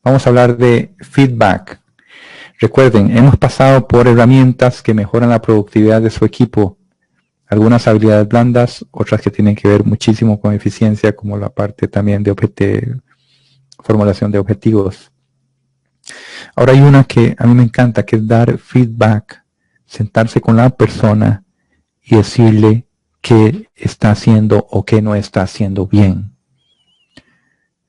Vamos a hablar de feedback. Recuerden, hemos pasado por herramientas que mejoran la productividad de su equipo. Algunas habilidades blandas, otras que tienen que ver muchísimo con eficiencia, como la parte también de formulación de objetivos. Ahora hay una que a mí me encanta, que es dar feedback, sentarse con la persona y decirle qué está haciendo o qué no está haciendo bien.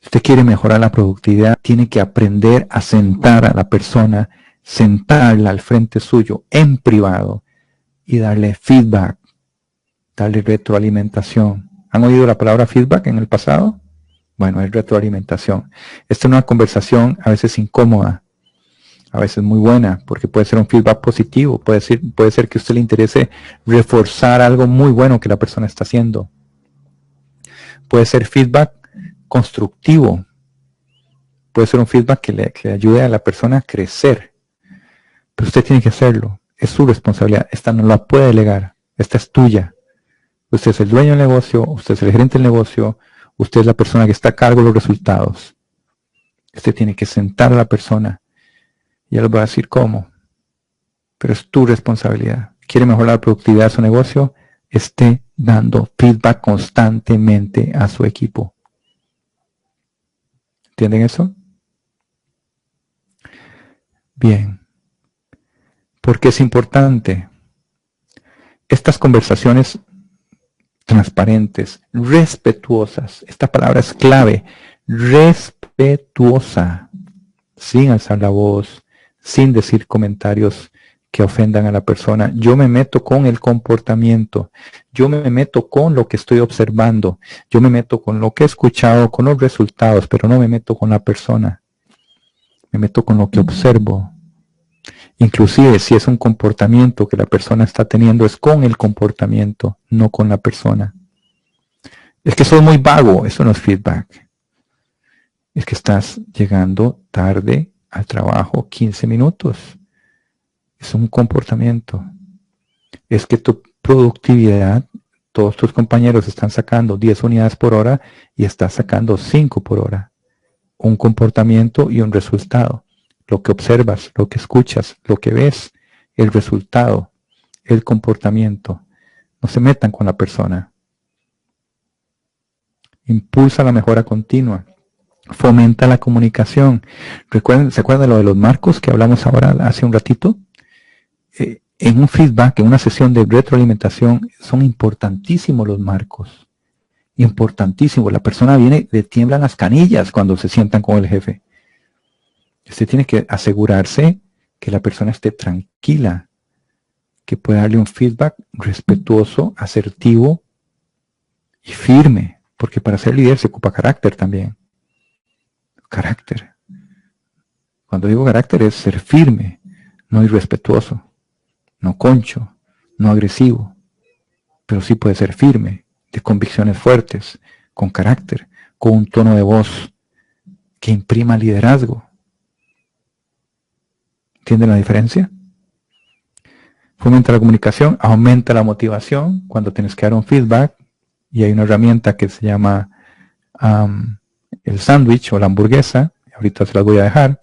Si usted quiere mejorar la productividad, tiene que aprender a sentar a la persona, sentarla al frente suyo en privado y darle feedback, darle retroalimentación. ¿Han oído la palabra feedback en el pasado? Bueno, es retroalimentación. Esta es una conversación a veces incómoda, a veces muy buena, porque puede ser un feedback positivo, puede ser que a usted le interese reforzar algo muy bueno que la persona está haciendo. Puede ser feedback constructivo, puede ser un feedback que le ayude a la persona a crecer, pero usted tiene que hacerlo, es su responsabilidad, esta no la puede delegar, esta es tuya. Usted es el dueño del negocio, usted es el gerente del negocio, usted es la persona que está a cargo de los resultados. Usted tiene que sentar a la persona. Ya les voy a decir cómo. Pero es tu responsabilidad. ¿Quiere mejorar la productividad de su negocio? Esté dando feedback constantemente a su equipo. ¿Entienden eso? Bien. ¿Por qué es importante? Estas conversaciones transparentes, respetuosas. Esta palabra es clave. Respetuosa. Sin alzar la voz, sin decir comentarios que ofendan a la persona. Yo me meto con el comportamiento. Yo me meto con lo que estoy observando. Yo me meto con lo que he escuchado, con los resultados, pero no me meto con la persona. Me meto con lo que observo. Inclusive si es un comportamiento que la persona está teniendo, es con el comportamiento, no con la persona. Es que soy muy vago, eso no es feedback. Es que estás llegando tarde al trabajo 15 minutos. Es un comportamiento. Es que tu productividad, todos tus compañeros están sacando 10 unidades por hora y estás sacando 5 por hora. Un comportamiento y un resultado. Lo que observas, lo que escuchas, lo que ves, el resultado, el comportamiento. No se metan con la persona. Impulsa la mejora continua. Fomenta la comunicación. ¿Se acuerdan lo de los marcos que hablamos ahora hace un ratito? En un feedback, en una sesión de retroalimentación, son importantísimos los marcos. Importantísimos. La persona viene, le tiemblan las canillas cuando se sientan con el jefe. Usted tiene que asegurarse que la persona esté tranquila, que pueda darle un feedback respetuoso, asertivo y firme, porque para ser líder se ocupa carácter también. Carácter. Cuando digo carácter es ser firme, no irrespetuoso, no concho, no agresivo, pero sí puede ser firme, de convicciones fuertes, con carácter, con un tono de voz que imprima liderazgo. ¿Entienden la diferencia? Fomenta la comunicación, aumenta la motivación cuando tienes que dar un feedback, y hay una herramienta que se llama el sándwich o la hamburguesa, ahorita se las voy a dejar.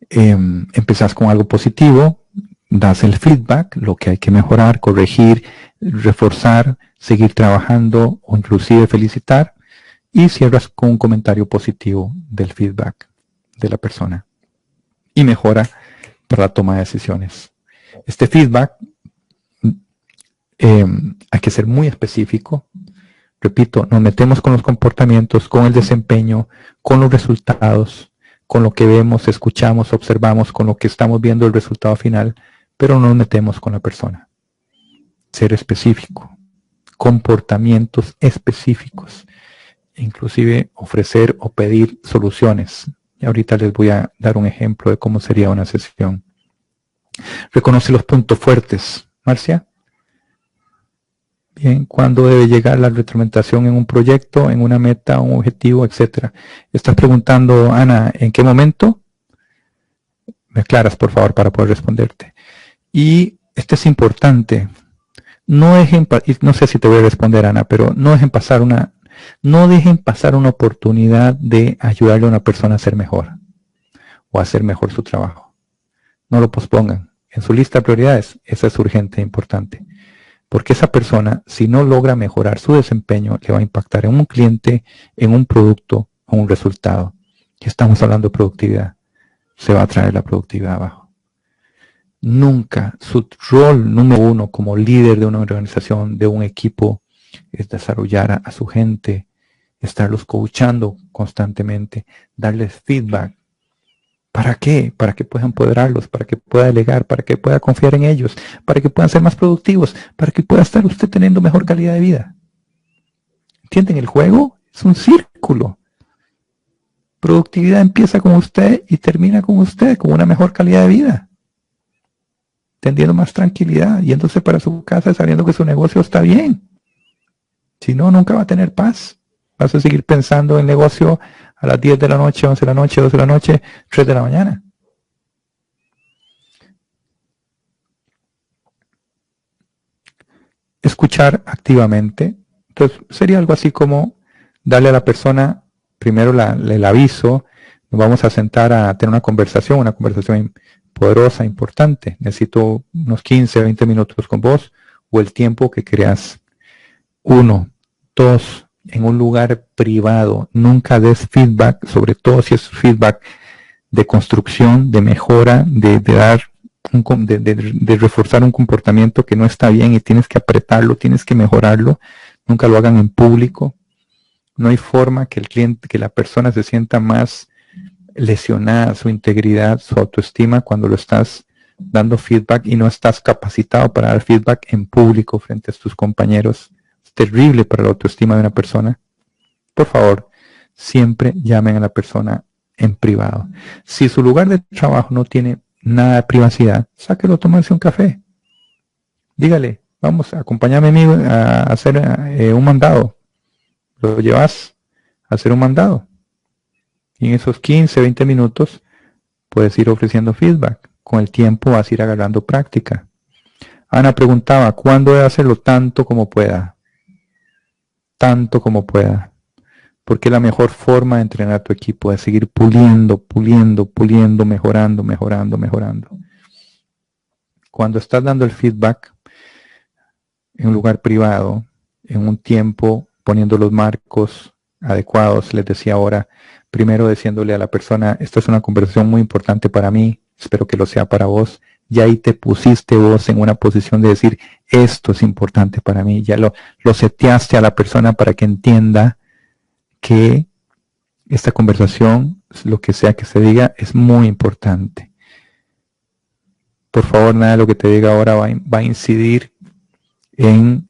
Empezás con algo positivo, das el feedback, lo que hay que mejorar, corregir, reforzar, seguir trabajando o inclusive felicitar, y cierras con un comentario positivo del feedback de la persona. Y mejora para la toma de decisiones. Este feedback hay que ser muy específico. Repito, nos metemos con los comportamientos, con el desempeño, con los resultados, con lo que vemos, escuchamos, observamos, con lo que estamos viendo el resultado final, pero no nos metemos con la persona. Ser específico, comportamientos específicos, inclusive ofrecer o pedir soluciones. Y ahorita les voy a dar un ejemplo de cómo sería una sesión. Reconoce los puntos fuertes. Marcia. Bien, ¿cuándo debe llegar la retroalimentación en un proyecto, en una meta, un objetivo, etcétera? Estás preguntando, Ana, ¿en qué momento? Me aclaras, por favor, para poder responderte. Y este es importante. No sé si te voy a responder, Ana, pero no dejen pasar No dejen pasar una oportunidad de ayudarle a una persona a ser mejor o a hacer mejor su trabajo. No lo pospongan. En su lista de prioridades, esa es urgente e importante. Porque esa persona, si no logra mejorar su desempeño, le va a impactar en un cliente, en un producto o un resultado. Y estamos hablando de productividad. Se va a traer la productividad abajo. Nunca su rol número uno como líder de una organización, de un equipo, es desarrollar a su gente, estarlos coachando constantemente, darles feedback. ¿Para qué? Para que puedan empoderarlos, para que pueda delegar, para que pueda confiar en ellos, para que puedan ser más productivos, para que pueda estar usted teniendo mejor calidad de vida. ¿Entienden? El juego es un círculo. Productividad empieza con usted y termina con usted, con una mejor calidad de vida. Teniendo más tranquilidad, yéndose para su casa sabiendo que su negocio está bien. Si no, nunca va a tener paz. Vas a seguir pensando en negocio a las 10 de la noche, 11 de la noche, 12 de la noche, 3 de la mañana. Escuchar activamente. Entonces, sería algo así como darle a la persona, primero el aviso, nos vamos a sentar a tener una conversación poderosa, importante. Necesito unos 15, 20 minutos con vos o el tiempo que creas. 1, 2, en un lugar privado. Nunca des feedback, sobre todo si es feedback de construcción, de mejora, de reforzar un comportamiento que no está bien y tienes que apretarlo, tienes que mejorarlo. Nunca lo hagan en público. No hay forma que el cliente, que la persona se sienta más lesionada, su integridad, su autoestima, cuando lo estás dando feedback y no estás capacitado para dar feedback en público frente a tus compañeros. Es terrible para la autoestima de una persona. Por favor, siempre llamen a la persona en privado. Si su lugar de trabajo no tiene nada de privacidad, sáquelo a tomarse un café. Dígale, vamos, acompáñame amigo a hacer un mandado. Lo llevas a hacer un mandado. Y en esos 15, 20 minutos puedes ir ofreciendo feedback. Con el tiempo vas a ir agarrando práctica. Ana preguntaba, ¿cuándo debe hacerlo? Tanto como pueda. Tanto como pueda. Porque la mejor forma de entrenar a tu equipo es seguir puliendo, mejorando. Cuando estás dando el feedback en un lugar privado, en un tiempo, poniendo los marcos adecuados, les decía ahora, primero diciéndole a la persona, esta es una conversación muy importante para mí, espero que lo sea para vos, y ahí te pusiste vos en una posición de decir, esto es importante para mí, ya lo seteaste a la persona para que entienda que esta conversación, lo que sea que se diga, es muy importante. Por favor, nada de lo que te diga ahora va a incidir en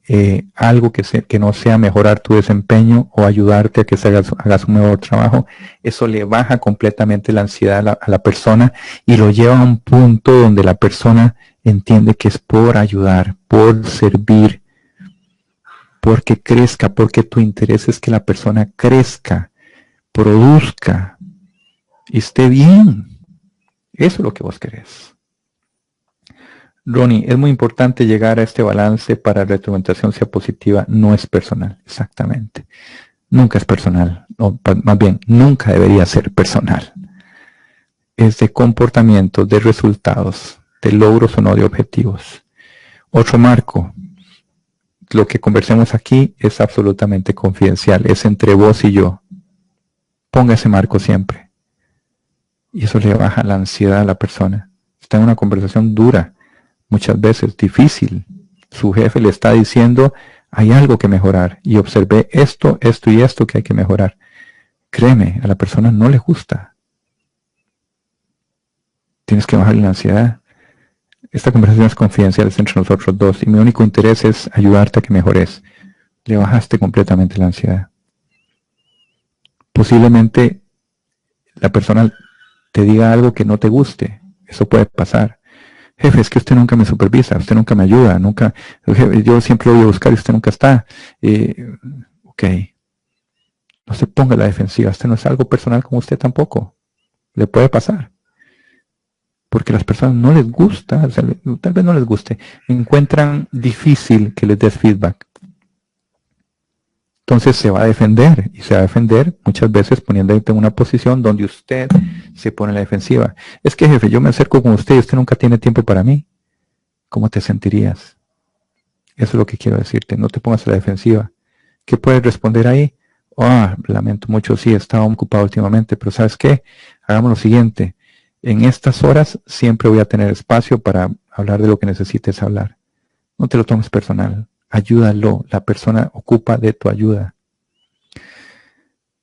algo que no sea mejorar tu desempeño o ayudarte a que hagas un mejor trabajo. Eso le baja completamente la ansiedad a la persona y lo lleva a un punto donde la persona entiende que es por ayudar, por servir, porque crezca, porque tu interés es que la persona crezca, produzca y esté bien. Eso es lo que vos querés. Ronnie, es muy importante llegar a este balance para que la retroalimentación sea positiva. No es personal, exactamente. Nunca es personal, o más bien, nunca debería ser personal. Es de comportamiento, de resultados, de logros o no de objetivos. Otro marco. Lo que conversemos aquí es absolutamente confidencial, es entre vos y yo. Ponga ese marco siempre. Y eso le baja la ansiedad a la persona. Está en una conversación dura, muchas veces difícil. Su jefe le está diciendo, hay algo que mejorar. Y observé esto y esto que hay que mejorar. Créeme, a la persona no le gusta. Tienes que bajarle la ansiedad. Esta conversación es confidencial, es entre nosotros dos. Y mi único interés es ayudarte a que mejores. Le bajaste completamente la ansiedad. Posiblemente la persona te diga algo que no te guste. Eso puede pasar. Jefe, es que usted nunca me supervisa, usted nunca me ayuda, yo siempre lo voy a buscar y usted nunca está. Ok. No se ponga a la defensiva, esto no es algo personal con usted tampoco. Le puede pasar. Porque a las personas no les gusta, o sea, tal vez no les guste, encuentran difícil que les des feedback. Entonces se va a defender, y se va a defender muchas veces poniéndote en una posición donde usted se pone en la defensiva. Es que, jefe, yo me acerco con usted y usted nunca tiene tiempo para mí. ¿Cómo te sentirías? Eso es lo que quiero decirte. No te pongas a la defensiva. ¿Qué puedes responder ahí? Lamento mucho, sí, estaba ocupado últimamente, pero ¿sabes qué? Hagamos lo siguiente. En estas horas siempre voy a tener espacio para hablar de lo que necesites hablar. No te lo tomes personal. Ayúdalo. La persona ocupa de tu ayuda.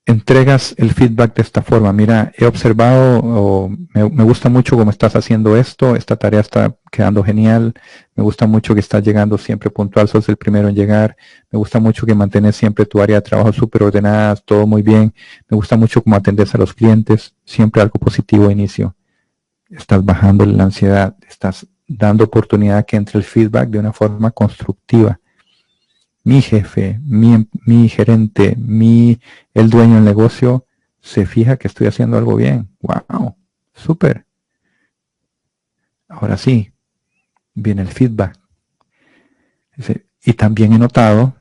Entregas el feedback de esta forma. Mira, he observado, me gusta mucho cómo estás haciendo esto. Esta tarea está quedando genial. Me gusta mucho que estás llegando siempre puntual. Sos el primero en llegar. Me gusta mucho que mantienes siempre tu área de trabajo súper ordenada. Todo muy bien. Me gusta mucho cómo atendes a los clientes. Siempre algo positivo de inicio. Estás bajando la ansiedad. Estás dando oportunidad que entre el feedback de una forma constructiva. Mi jefe, mi gerente, el dueño del negocio se fija que estoy haciendo algo bien. ¡Wow! ¡Súper! Ahora sí, viene el feedback. Y también he notado,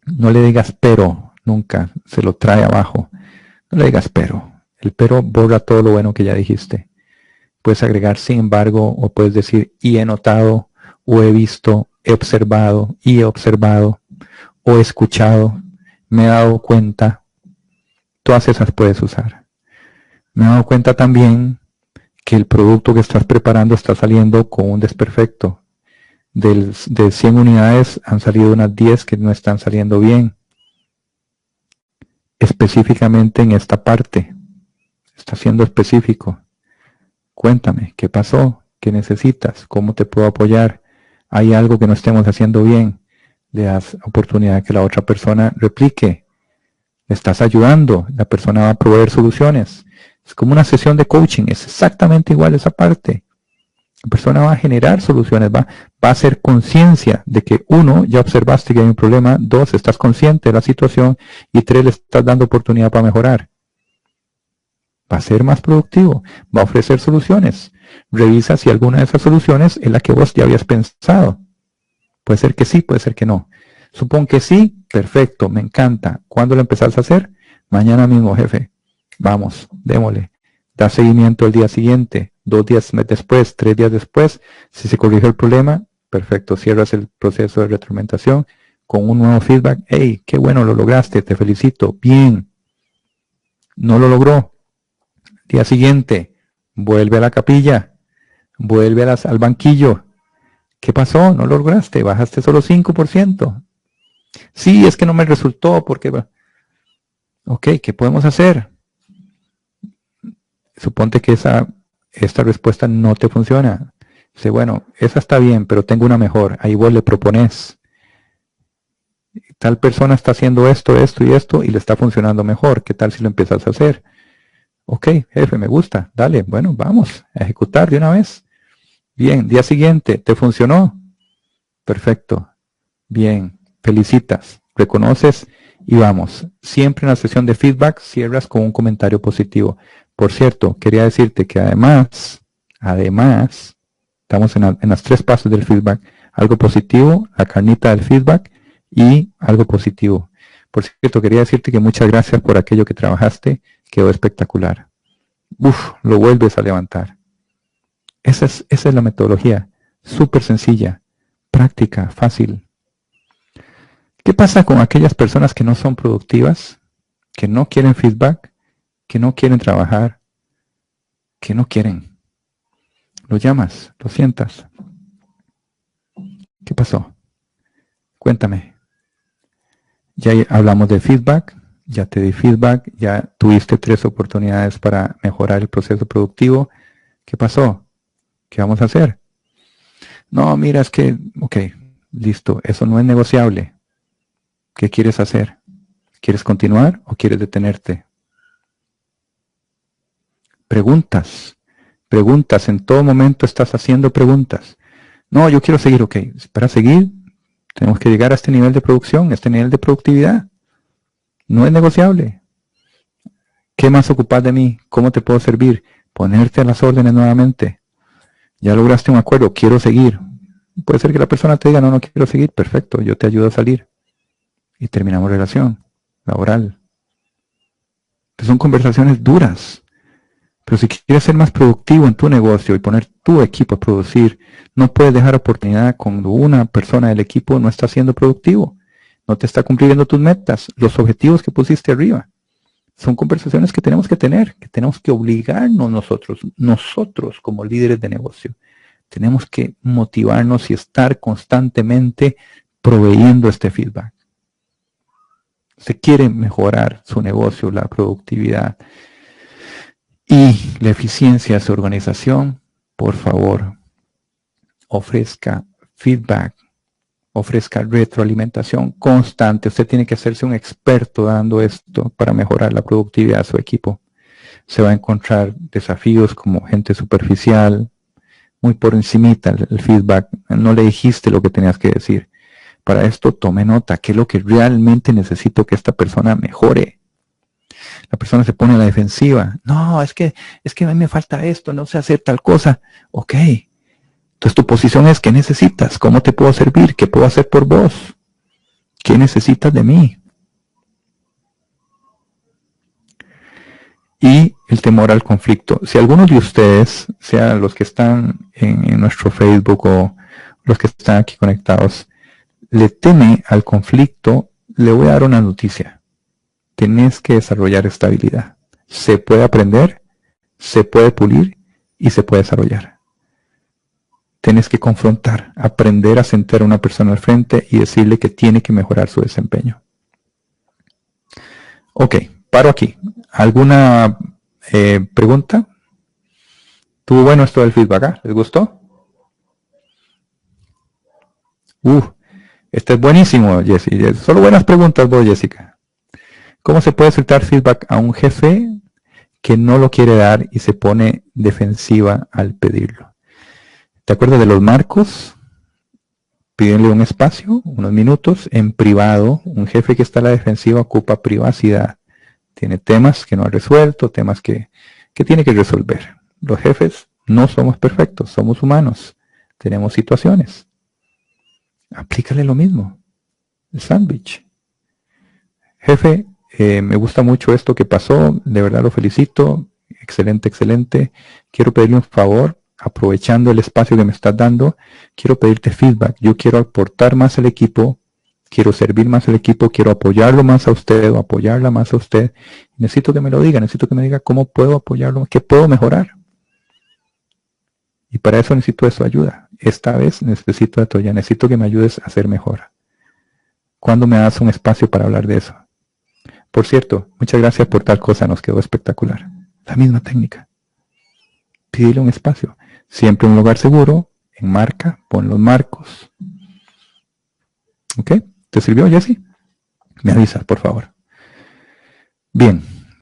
no le digas pero, nunca, se lo trae abajo. No le digas pero. El pero borra todo lo bueno que ya dijiste. Puedes agregar sin embargo, o puedes decir y he notado, o he visto, he observado, y he observado, o he escuchado, me he dado cuenta. Todas esas puedes usar. Me he dado cuenta también que el producto que estás preparando está saliendo con un desperfecto. De 100 unidades han salido unas 10 que no están saliendo bien. Específicamente en esta parte. Está siendo específico. Cuéntame, ¿qué pasó? ¿Qué necesitas? ¿Cómo te puedo apoyar? ¿Hay algo que no estemos haciendo bien? Le das oportunidad que la otra persona replique. Le estás ayudando. La persona va a proveer soluciones. Es como una sesión de coaching. Es exactamente igual esa parte. La persona va a generar soluciones. Va a hacer conciencia de que 1, ya observaste que hay un problema. 2, estás consciente de la situación. Y 3, le estás dando oportunidad para mejorar. Va a ser más productivo, va a ofrecer soluciones. Revisa si alguna de esas soluciones es la que vos ya habías pensado. Puede ser que sí, puede ser que no. Supón que sí, perfecto, me encanta. ¿Cuándo lo empezás a hacer? Mañana mismo, jefe. Vamos, démosle. Da seguimiento el día siguiente, 2 días después, 3 días después. Si se corrigió el problema, perfecto, cierras el proceso de retroalimentación con un nuevo feedback. ¡Hey, qué bueno, lo lograste, te felicito! Bien. No lo logró. Día siguiente, vuelve a la capilla, vuelve al banquillo. ¿Qué pasó? No lo lograste, bajaste solo 5%. Sí, es que no me resultó porque... Ok, ¿qué podemos hacer? Suponte que esta respuesta no te funciona. Dice, bueno, esa está bien, pero tengo una mejor. Ahí vos le propones. Tal persona está haciendo esto, esto y esto y le está funcionando mejor. ¿Qué tal si lo empiezas a hacer? Ok, jefe, me gusta. Dale, bueno, vamos a ejecutar de una vez. Bien, día siguiente, ¿te funcionó? Perfecto. Bien, felicitas, reconoces y vamos. Siempre en la sesión de feedback cierras con un comentario positivo. Por cierto, quería decirte que además, estamos en las 3 pasos del feedback. Algo positivo, la carnita del feedback y algo positivo. Por cierto, quería decirte que muchas gracias por aquello que trabajaste. Quedó espectacular. Lo vuelves a levantar. Esa es la metodología. Súper sencilla, práctica, fácil. ¿Qué pasa con aquellas personas que no son productivas, que no quieren feedback, que no quieren trabajar, que no quieren? Lo llamas, lo sientas. ¿Qué pasó? Cuéntame. Ya hablamos de feedback. Ya te di feedback, ya tuviste 3 oportunidades para mejorar el proceso productivo. ¿Qué pasó? ¿Qué vamos a hacer? No, mira, es que, ok, listo, eso no es negociable. ¿Qué quieres hacer? ¿Quieres continuar o quieres detenerte? Preguntas, en todo momento estás haciendo preguntas. No, yo quiero seguir, ok, para seguir tenemos que llegar a este nivel de producción, a este nivel de productividad. No es negociable. ¿Qué más ocupas de mí? ¿Cómo te puedo servir? Ponerte a las órdenes nuevamente. Ya lograste un acuerdo, quiero seguir. Puede ser que la persona te diga, no quiero seguir. Perfecto, yo te ayudo a salir. Y terminamos relación. laboral. Pues son conversaciones duras. Pero si quieres ser más productivo en tu negocio y poner tu equipo a producir, no puedes dejar oportunidad cuando una persona del equipo no está siendo productivo, no te está cumpliendo tus metas, los objetivos que pusiste arriba. Son conversaciones que tenemos que tener, que tenemos que obligarnos nosotros como líderes de negocio. Tenemos que motivarnos y estar constantemente proveyendo este feedback. Se quiere mejorar su negocio, la productividad y la eficiencia de su organización. Por favor, ofrezca feedback, ofrezca retroalimentación constante. Usted tiene que hacerse un experto dando esto para mejorar la productividad de su equipo. Se va a encontrar desafíos como gente superficial, muy por encimita el feedback. No le dijiste lo que tenías que decir. Para esto tome nota, qué es lo que realmente necesito que esta persona mejore. La persona se pone a la defensiva. No, es que a mí me falta esto, no sé hacer tal cosa. Ok. Entonces tu posición es, ¿qué necesitas? ¿Cómo te puedo servir? ¿Qué puedo hacer por vos? ¿Qué necesitas de mí? Y el temor al conflicto. Si algunos de ustedes, sean los que están en nuestro Facebook o los que están aquí conectados, le teme al conflicto, le voy a dar una noticia. Tenés que desarrollar estabilidad. Se puede aprender, se puede pulir y se puede desarrollar. Tienes que confrontar, aprender a sentar a una persona al frente y decirle que tiene que mejorar su desempeño. Ok, paro aquí. ¿Alguna pregunta? ¿Tuvo bueno esto del feedback? ¿Les gustó? Este es buenísimo, Jessy. Solo buenas preguntas vos, Jessica. ¿Cómo se puede soltar feedback a un jefe que no lo quiere dar y se pone defensiva al pedirlo? ¿Te acuerdas de los marcos? Pídenle un espacio, unos minutos, en privado. Un jefe que está a la defensiva ocupa privacidad. Tiene temas que no ha resuelto, temas que tiene que resolver. Los jefes no somos perfectos, somos humanos. Tenemos situaciones. Aplícale lo mismo. El sándwich. Jefe, me gusta mucho esto que pasó. De verdad lo felicito. Excelente, excelente. Quiero pedirle un favor. Aprovechando el espacio que me estás dando, quiero pedirte feedback. Yo quiero aportar más al equipo, quiero servir más al equipo, quiero apoyarlo más a usted o apoyarla más a usted. Necesito que me lo diga, necesito que me diga cómo puedo apoyarlo, qué puedo mejorar. Y para eso necesito de su ayuda. Esta vez necesito de tu ayuda, necesito que me ayudes a ser mejor. ¿Cuándo me das un espacio para hablar de eso? Por cierto, muchas gracias por tal cosa, nos quedó espectacular. La misma técnica. Pídele un espacio. Siempre un lugar seguro, enmarca, pon los marcos. ¿Ok? ¿Te sirvió, Jessy? Me avisas, por favor. Bien.